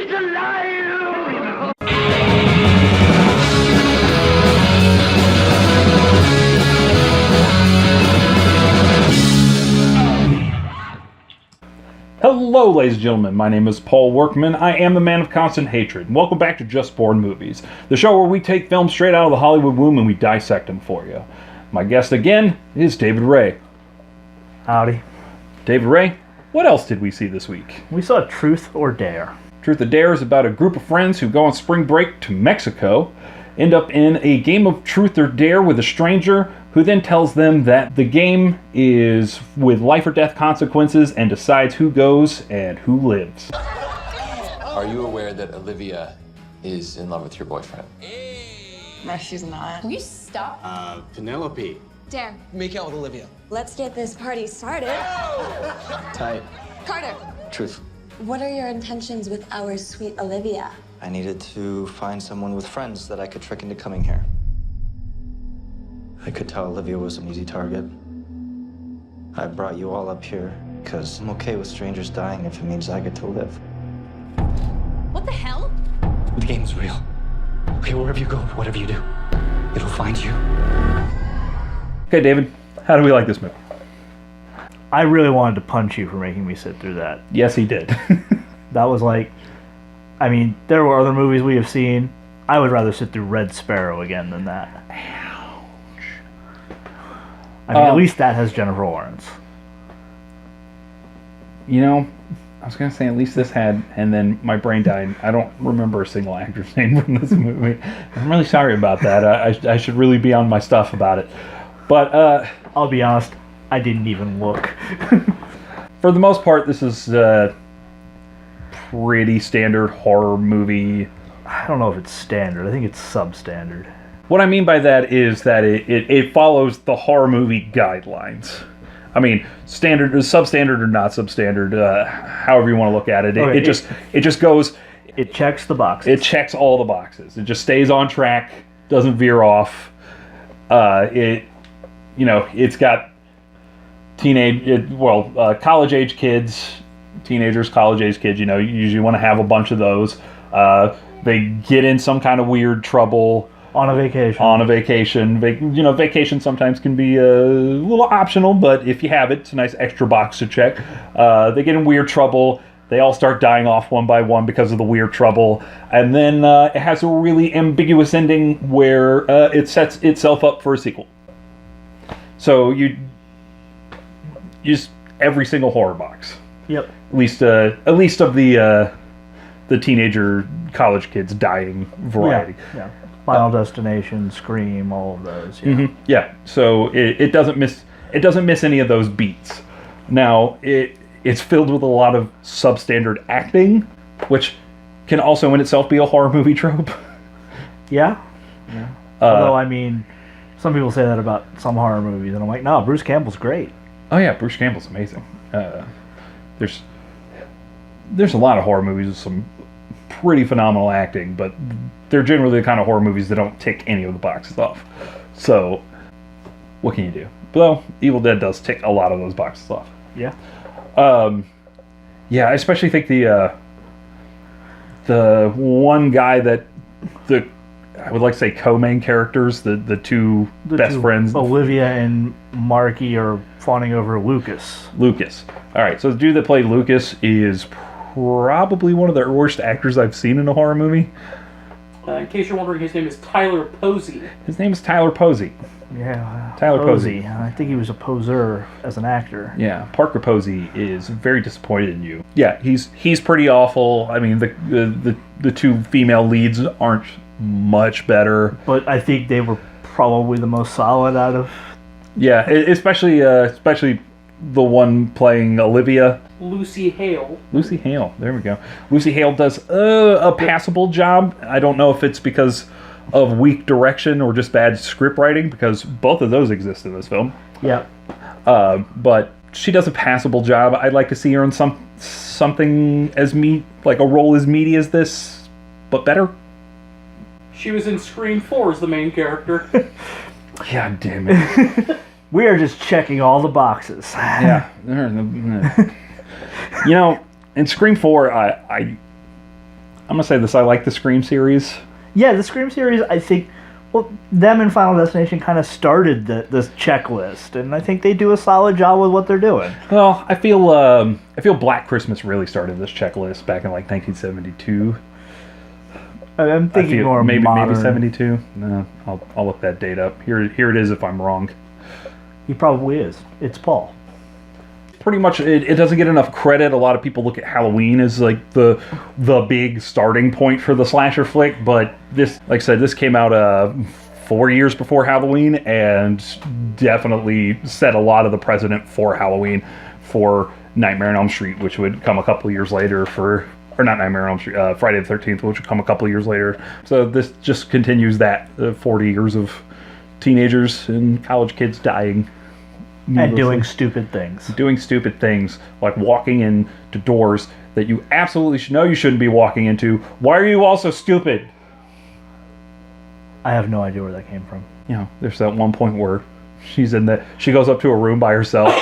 She's alive! Hello, ladies and gentlemen. My name is Paul Workman. I am the man of constant hatred. And welcome back to Just Born Movies, the show where we take films straight out of the Hollywood womb and we dissect them for you. My guest again is David Wray. Howdy. David Wray, what else did we see this week? We saw Truth or Dare. Truth or Dare is about a group of friends who go on spring break to Mexico, end up in a game of Truth or Dare with a stranger who then tells them that the game is with life or death consequences and decides who goes and who lives. Are you aware that Olivia is in love with your boyfriend? No, she's not. Will you stop? Penelope. Dare. Make out with Olivia. Let's get this party started. Tight. Carter, Truth. what are your intentions with our sweet Olivia? I needed to find someone with friends that I could trick into coming here. I could tell Olivia was an easy target. I brought you all up here because I'm okay with strangers dying if it means I get to live. What the hell? The game's real. Okay, wherever you go, whatever you do, it'll find you. Okay, David, how do we like this movie? I really wanted to punch you for making me sit through that. Yes, he did. That was like, I mean, there were other movies we have seen. I would rather sit through Red Sparrow again than that. I mean, at least that has Jennifer Lawrence. You know, I was going to say at least this had, and then my brain died. I don't remember a single actor's name from this movie. I'm really sorry about that. I should really be on my stuff about it. But I'll be honest, I didn't even look. For the most part, this is a pretty standard horror movie. I don't know if it's standard. I think it's substandard. What I mean by that is that it follows the horror movie guidelines. I mean, standard, substandard or not substandard, however you want to look at it. Okay, It just goes. It checks the boxes. It checks all the boxes. It just stays on track, doesn't veer off. It's got college age kids, teenagers, college age kids. You usually want to have a bunch of those. They get in some kind of weird trouble. On a vacation. Vacation sometimes can be a little optional, but if you have it, it's a nice extra box to check. They get in weird trouble. They all start dying off one by one because of the weird trouble. And then it has a really ambiguous ending where it sets itself up for a sequel. So you use every single horror box. Yep. At least of the teenager college kids dying variety. Yeah. Final Destination, Scream, all of those. Yeah. Mm-hmm. Yeah. So it doesn't miss any of those beats. Now it's filled with a lot of substandard acting, which can also in itself be a horror movie trope. Yeah. Although I mean, some people say that about some horror movies, and I'm like, no, Bruce Campbell's great. Oh yeah, Bruce Campbell's amazing. There's a lot of horror movies with some pretty phenomenal acting, but they're generally the kind of horror movies that don't tick any of the boxes off. So, what can you do? Though, Evil Dead does tick a lot of those boxes off. Yeah. I especially think the one guy that I would like to say co-main characters, the two best friends, Olivia and Marky, are fawning over Lucas. All right, so the dude that played Lucas is probably one of the worst actors I've seen in a horror movie. In case you're wondering, his name is Tyler Posey. His name is Tyler Posey. Yeah, Tyler Posey. I think he was a poser as an actor. Yeah, Parker Posey is very disappointed in you. Yeah, he's pretty awful. I mean, the two female leads aren't much better. But I think they were probably the most solid out of... Yeah, especially the one playing Olivia. Lucy Hale. There we go. Lucy Hale does a passable job. I don't know if it's because of weak direction or just bad script writing, because both of those exist in this film. Yeah. But she does a passable job. I'd like to see her in something like a role as meaty as this, but better. She was in Scream 4 as the main character. God damn it. We are just checking all the boxes. Yeah. In Scream 4, I'm gonna say this. I like the Scream series. Yeah, the Scream series, I think, well, them and Final Destination kind of started this checklist, and I think they do a solid job with what they're doing. Well, I feel Black Christmas really started this checklist back in like 1972. I'm thinking more maybe modern. 72. No, I'll look that date up. Here it is. If I'm wrong, He probably is. It's Paul. pretty much it doesn't get enough credit. A lot of people look at Halloween as like the big starting point for the slasher flick, but this, like I said, this came out 4 years before Halloween and definitely set a lot of the precedent for Halloween for Nightmare on Elm Street, which would come a couple of years later or not Nightmare on Elm Street, Friday the 13th, which would come a couple of years later. So this just continues that 40 years of teenagers and college kids dying. And doing stupid things. Doing stupid things, like walking into doors that you absolutely know you shouldn't be walking into. Why are you all so stupid? I have no idea where that came from. You know, there's that one point where she goes up to a room by herself.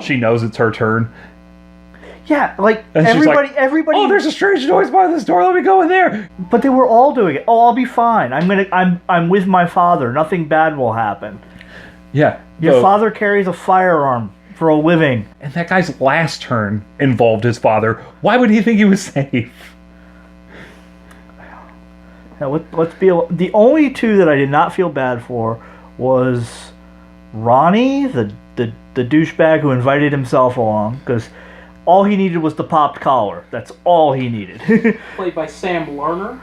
She knows it's her turn. Yeah, like And she's like, everybody. Oh, there's a strange noise by this door. Let me go in there. But they were all doing it. Oh, I'll be fine. I'm with my father. Nothing bad will happen. Yeah. Your father carries a firearm for a living. And that guy's last turn involved his father. Why would he think he was safe? Now, let's be. The only two that I did not feel bad for was Ronnie, the douchebag who invited himself along, because all he needed was the popped collar. That's all he needed. Played by Sam Larner.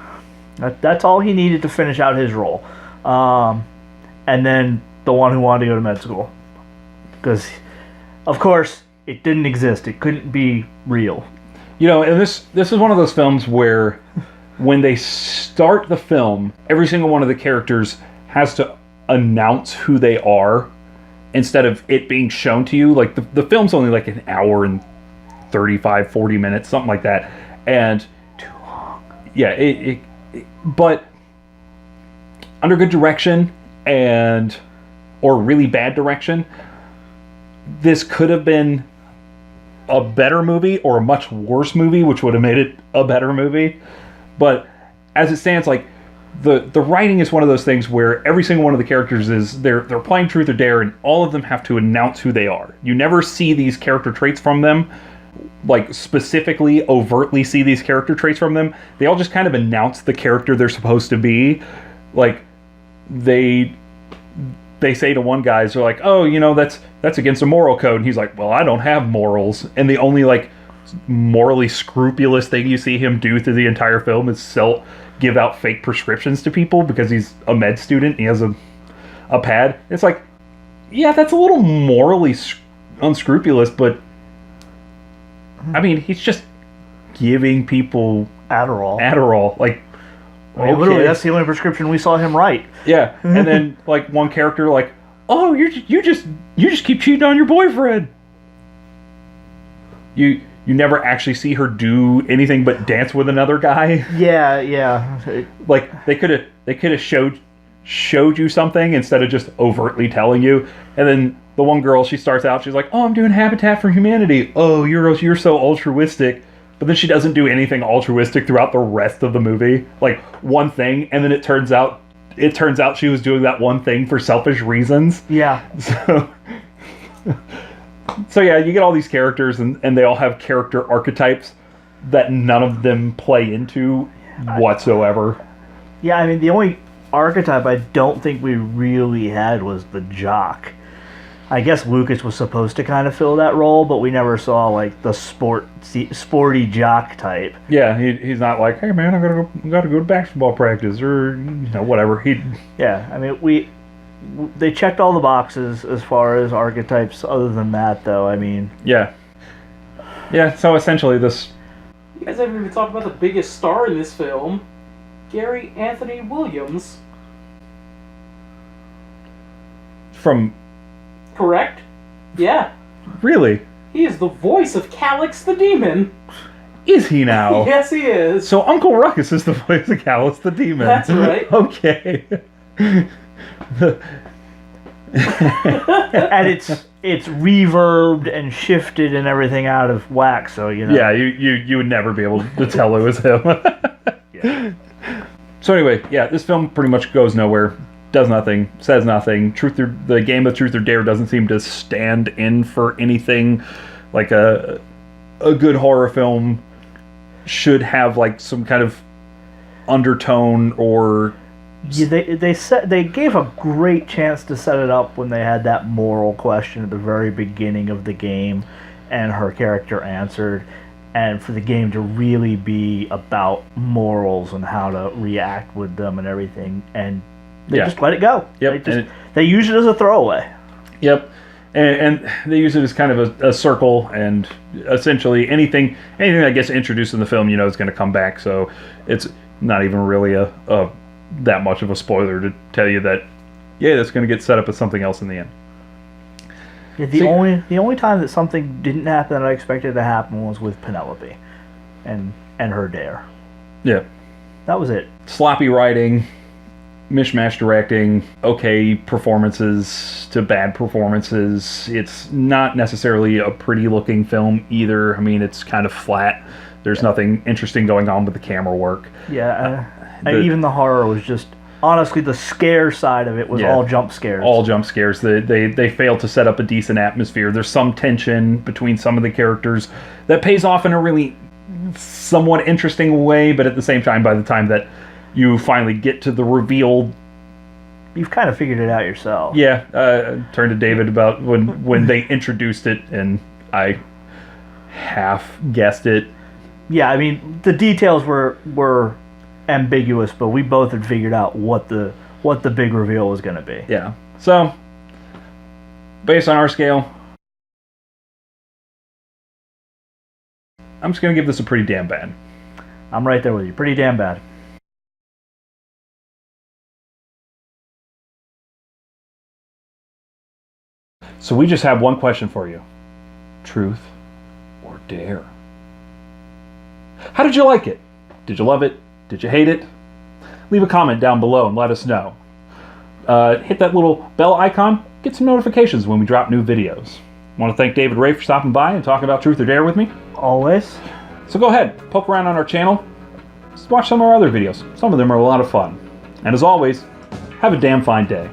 That's all he needed to finish out his role. And then the one who wanted to go to med school. Because, of course, it didn't exist. It couldn't be real. You know, and this is one of those films where when they start the film, every single one of the characters has to announce who they are instead of it being shown to you. Like, the film's only like an hour and 35, 40 minutes, something like that. And too long. Yeah, but under good direction or really bad direction, this could have been a better movie or a much worse movie, which would have made it a better movie. But as it stands, like the writing is one of those things where every single one of the characters is they're playing truth or dare, and all of them have to announce who they are. You never see these character traits from them, like specifically overtly see these character traits from them. They all just kind of announce the character they're supposed to be. Like they say to one guy, they're like, oh, you know, that's against a moral code. And he's like, well, I don't have morals. And the only like morally scrupulous thing you see him do through the entire film is give out fake prescriptions to people because he's a med student and he has a pad. It's like, yeah, that's a little morally unscrupulous, but I mean, he's just giving people Adderall. Like, I mean, literally, that's the only prescription we saw him write. Yeah, and then like one character, like, oh, you just keep cheating on your boyfriend. You never actually see her do anything but dance with another guy. Yeah. Like they could have showed you something instead of just overtly telling you. And then the one girl, she starts out, she's like, oh, I'm doing Habitat for Humanity. Oh, you're so altruistic. But then she doesn't do anything altruistic throughout the rest of the movie. Like one thing, and then it turns out she was doing that one thing for selfish reasons. Yeah. So yeah, you get all these characters, and they all have character archetypes that none of them play into whatsoever. Yeah, I mean, the only archetype I don't think we really had was the jock. I guess Lucas was supposed to kind of fill that role, but we never saw like the sporty jock type. Yeah, he's not like, hey man, I gotta go to basketball practice or whatever. Yeah, I mean they checked all the boxes as far as archetypes. Other than that, though, I mean, yeah. So essentially, this. You guys haven't even talked about the biggest star in this film, Gary Anthony Williams. From. Correct? Yeah. Really? He is the voice of Calyx the Demon. Is he now? Yes, he is. So Uncle Ruckus is the voice of Calyx the Demon. That's right. Okay. And it's reverbed and shifted and everything out of whack. So Yeah, you would never be able to tell it was him. So anyway, yeah, this film pretty much goes nowhere, does nothing, says nothing. The game of Truth or Dare doesn't seem to stand in for anything. Like a good horror film should have like some kind of undertone or. Yeah, they gave a great chance to set it up when they had that moral question at the very beginning of the game, and her character answered, and for the game to really be about morals and how to react with them and everything, and they just let it go. Yep. They use it as a throwaway. Yep. And they use it as kind of a circle, and essentially anything that gets introduced in the film, is going to come back. So it's not even really a that much of a spoiler to tell you that, that's going to get set up as something else in the end. Yeah, the only time that something didn't happen that I expected to happen was with Penelope, and her dare. Yeah, that was it. Sloppy writing, mishmash directing, okay performances to bad performances. It's not necessarily a pretty looking film either. I mean, it's kind of flat. There's nothing interesting going on with the camera work. Yeah, even the horror was just, honestly, the scare side of it was all jump scares. All jump scares. They failed to set up a decent atmosphere. There's some tension between some of the characters that pays off in a really somewhat interesting way, but at the same time, by the time that you finally get to the reveal, you've kind of figured it out yourself. Yeah, turned to David about when they introduced it, and I half guessed it. Yeah, I mean, the details were ambiguous, but we both had figured out what the big reveal was going to be. Yeah. So, based on our scale, I'm just going to give this a pretty damn bad. I'm right there with you. Pretty damn bad. So we just have one question for you. Truth or dare? How did you like it? Did you love it? Did you hate it? Leave a comment down below and let us know. Hit that little bell icon. Get some notifications when we drop new videos. I want to thank David Wray for stopping by and talking about Truth or Dare with me. Always. So go ahead, poke around on our channel. Just watch some of our other videos. Some of them are a lot of fun. And as always, have a damn fine day.